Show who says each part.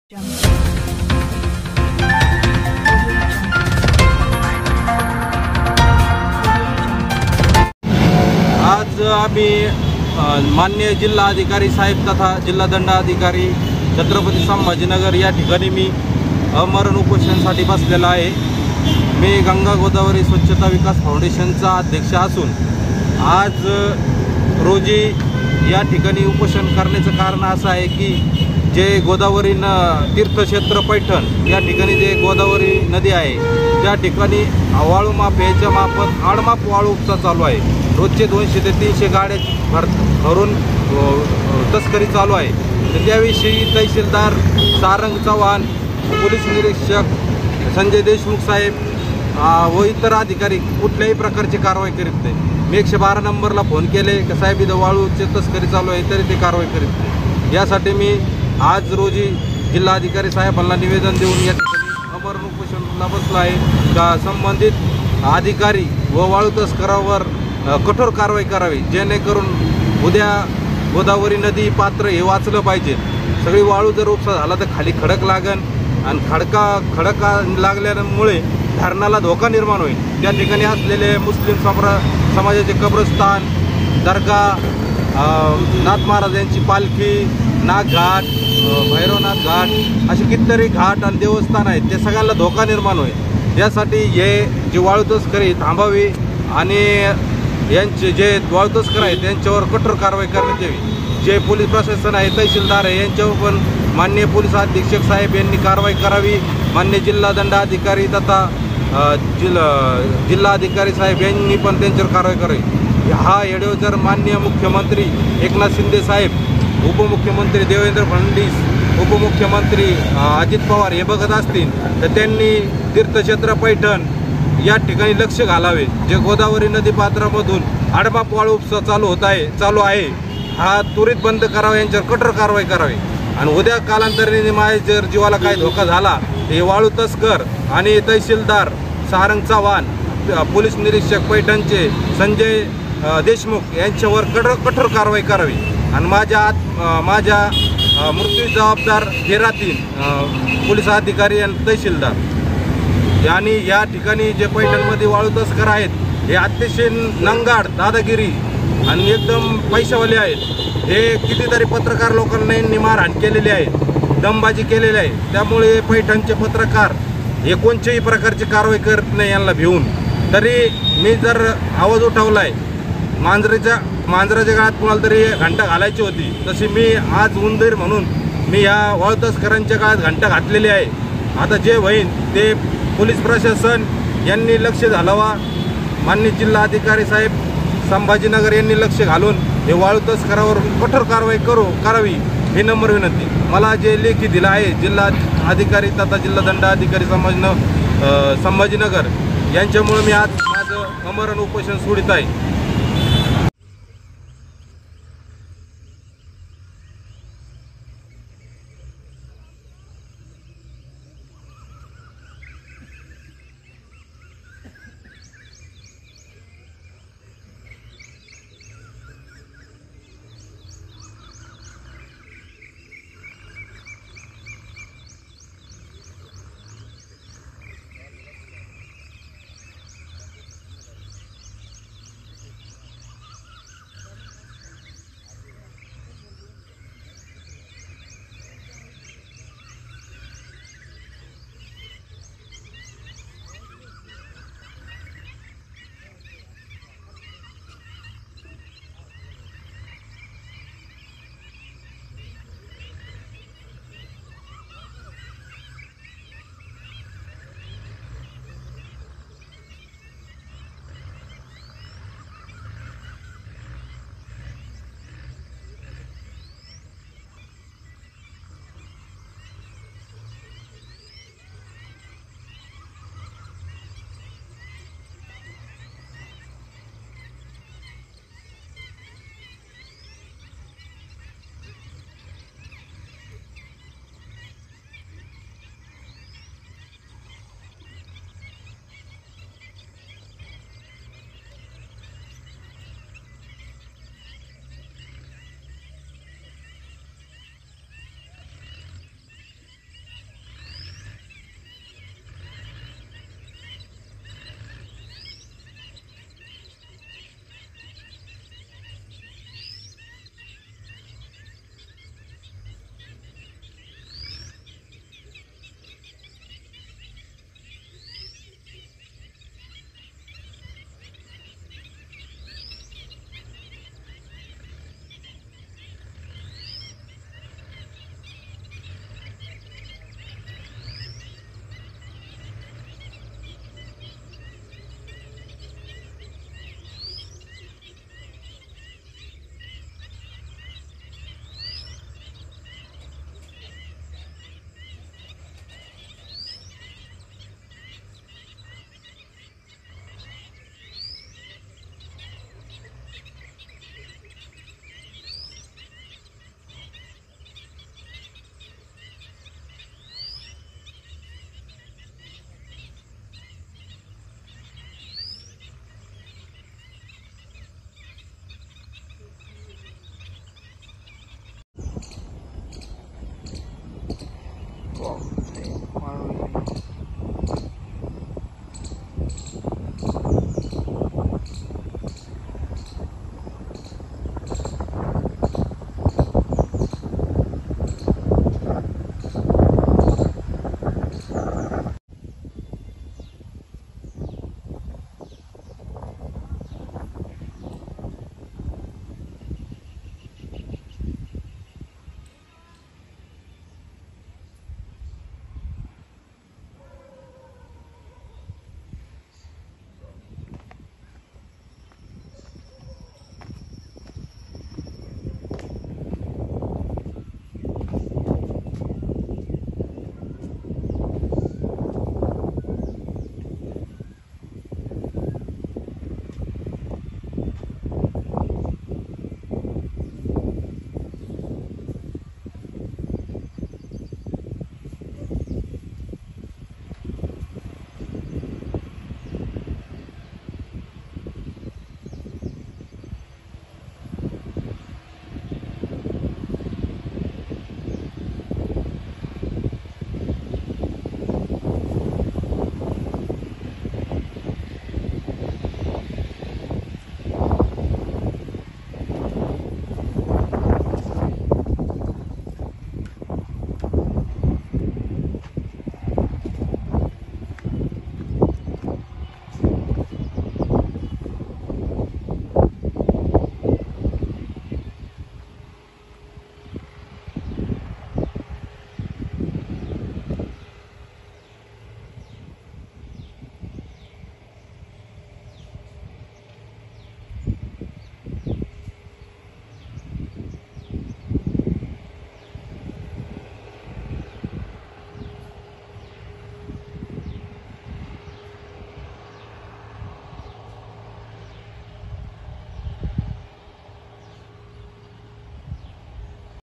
Speaker 1: आज आम्ही माननीय जिल्हा अधिकारी साहेब तथा जिल्हा दंडाधिकारी छत्रपती संभाजीनगर या ठिकाणी मी अमरण उपोषणासाठी बसलेला आहे। मी गंगा गोदावरी स्वच्छता विकास फाउंडेशनचा अध्यक्ष असून आज रोजी या ठिकाणी उपोषण करण्याचं कारण असं आहे की जे गोदावरी तीर्थक्षेत्र पैठण या ठिकाणी जे गोदावरी नदी आहे त्या ठिकाणी वाळू माफ याच्या मार्फत आडमाप वाळू उपसा चालू आहे। रोजचे 200 ते 300 गाड्या भरून तस्करी चालू आहे। तर त्याविषयी तहसीलदार सारंग चव्हाण, पोलीस निरीक्षक संजय देशमुख साहेब व इतर अधिकारी कुठल्याही प्रकारची कारवाई करीत नाही। मी 112 नंबरला फोन केले की साहेब इथं वाळूची तस्करी चालू आहे तरी ते कारवाई करीत नाही। यासाठी मी आज रोजी जिल्हाधिकारी साहेबांना निवेदन देऊन या ठिकाणी अमरण उपोषणाला बसलो आहे का संबंधित अधिकारी व वाळू तस्करावर कठोर कारवाई करावी, जेणेकरून उद्या गोदावरी नदी पात्र हे वाचलं पाहिजे। सगळी वाळू जर उपसा झाला तर खाली खडक लागन आणि खडका लागल्यामुळे धरणाला धोका निर्माण होईल। त्या ठिकाणी असलेले मुस्लिम समाजाचे कब्रस्तान, दर्गा, नाथ महाराज यांची पालखी, नागघाट, भैरवनाथ घाट असे कितीतरी घाट आणि देवस्थान आहेत, ते सगळ्यांना धोका निर्माण होईल। यासाठी हे जी वाळू तस्करी थांबावी आणि यांचे जे वाळू तस्कर आहेत त्यांच्यावर कठोर कारवाई करण्यात यावी। जे पोलीस प्रशासन आहे, तहसीलदार आहे, यांच्यावर पण माननीय पोलीस अधीक्षक साहेब यांनी कारवाई करावी। माननीय जिल्हा दंडाधिकारी तथा जिल्हा अधिकारी साहेब यांनी पण त्यांच्यावर कारवाई करावी। हा व्हिडिओ जर माननीय मुख्यमंत्री एकनाथ शिंदे साहेब, उपमुख्यमंत्री देवेंद्र फडणवीस, उपमुख्यमंत्री अजित पवार हे बघत असतील तर त्यांनी तीर्थक्षेत्र पैठण या ठिकाणी लक्ष घालावे। जे गोदावरी नदी पात्रामधून आडमाप वाळू उपसा चालू आहे हा त्वरित बंद करावा, यांच्यावर कठोर कारवाई करावी। आणि उद्या कालांतराने माझ्या जर जीवाला काही धोका झाला हे वाळू तस्कर आणि तहसीलदार सारंग चव्हाण, पोलीस निरीक्षक पैठणचे संजय देशमुख यांच्यावर कठोर कारवाई करावी। आणि माझ्या मृत्यू जबाबदार हे राहतील पोलीस अधिकारी आणि तहसीलदार। आणि या ठिकाणी जे पैठणमध्ये वाळू तस्कर आहेत हे अतिशय नंगाड, दादागिरी आणि एकदम पैशावाले आहेत। हे कितीतरी पत्रकार लोकांनी मारहाण केलेली आहे, दमबाजी केलेली आहे। त्यामुळे पैठणचे पत्रकार हे कोणत्याही प्रकारची कारवाई करत नाही यांना भिवून। तरी मी जर आवाज उठवलाय, मांजराच्या गळ्यात कुणाला तरी घंटा घालायची होती, तशी मी आज उंदीर म्हणून मी या वाळू तस्करांच्या गळ्यात घंटा घातलेली आहे। आता जे होईल ते पोलीस प्रशासन यांनी लक्ष घालावा। माननीय जिल्हा अधिकारी साहेब संभाजीनगर यांनी लक्ष घालून हे वाळू तस्करावर कठोर कारवाई करावी ही नम्र विनंती। मला जे लेखी दिला आहे जिल्हा अधिकारी तथा जिल्हा दंडाधिकारी संभाजीनगर यांच्यामुळे मी आज माझं अमरण उपोषण सोडित आहे।
Speaker 2: हो